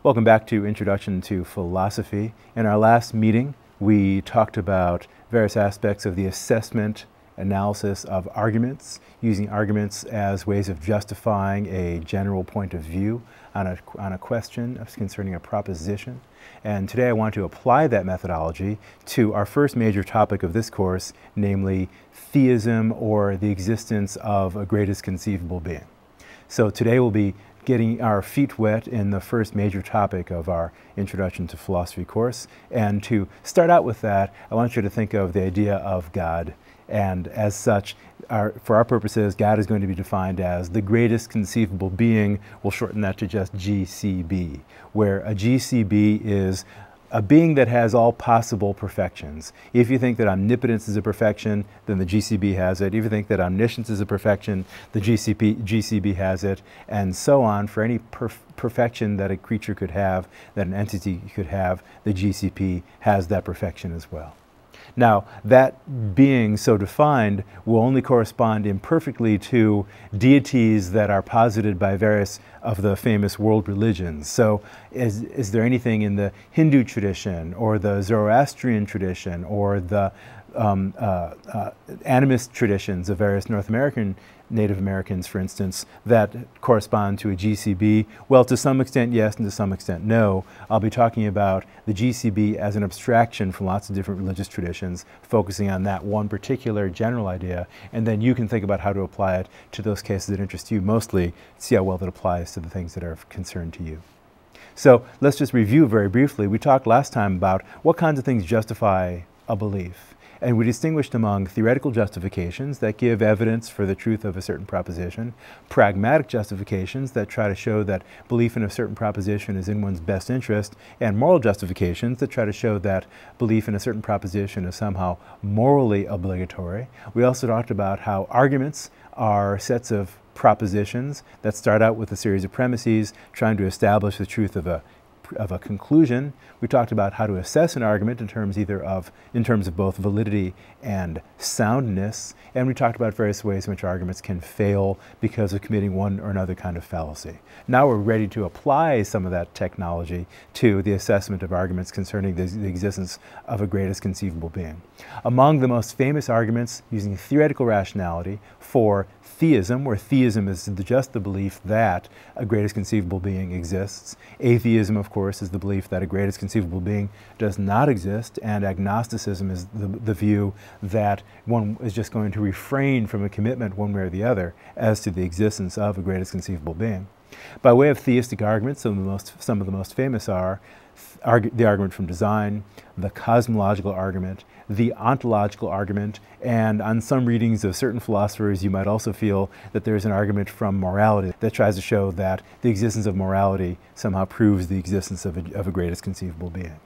Welcome back to Introduction to Philosophy. In our last meeting, we talked about various aspects of the assessment analysis of arguments, using arguments as ways of justifying a general point of view on a question concerning a proposition. And today I want to apply that methodology to our first major topic of this course, namely theism, or the existence of a greatest conceivable being. So today we'll be getting our feet wet in the first major topic of our Introduction to Philosophy course. And to start out with that, I want you to think of the idea of God. And as such, for our purposes, God is going to be defined as the greatest conceivable being. We'll shorten that to just GCB, where a GCB is a being that has all possible perfections. If you think that omnipotence is a perfection, then the GCB has it. If you think that omniscience is a perfection, the GCB has it, and so on. For any perfection that a creature could have, that an entity could have, the GCP has that perfection as well. Now, that being so defined will only correspond imperfectly to deities that are posited by various of the famous world religions. So is there anything in the Hindu tradition, or the Zoroastrian tradition, or the animist traditions of various North American Native Americans, for instance, that correspond to a GCB? Well, to some extent, yes, and to some extent, no. I'll be talking about the GCB as an abstraction from lots of different religious traditions, focusing on that one particular general idea, and then you can think about how to apply it to those cases that interest you mostly, see how well that applies to the things that are of concern to you. So let's just review very briefly. We talked last time about what kinds of things justify a belief. And we distinguished among theoretical justifications that give evidence for the truth of a certain proposition, pragmatic justifications that try to show that belief in a certain proposition is in one's best interest, and moral justifications that try to show that belief in a certain proposition is somehow morally obligatory. We also talked about how arguments are sets of propositions that start out with a series of premises trying to establish the truth of a conclusion. We talked about how to assess an argument in terms of both validity and soundness, and we talked about various ways in which arguments can fail because of committing one or another kind of fallacy. Now we're ready to apply some of that technology to the assessment of arguments concerning the existence of a greatest conceivable being. Among the most famous arguments using theoretical rationality for theism, where theism is just the belief that a greatest conceivable being exists. Atheism, of course, is the belief that a greatest conceivable being does not exist, and agnosticism is the view that one is just going to refrain from a commitment one way or the other as to the existence of a greatest conceivable being. By way of theistic arguments, some of the most famous are the argument from design, the cosmological argument, the ontological argument, and on some readings of certain philosophers, you might also feel that there's an argument from morality that tries to show that the existence of morality somehow proves the existence of a greatest conceivable being.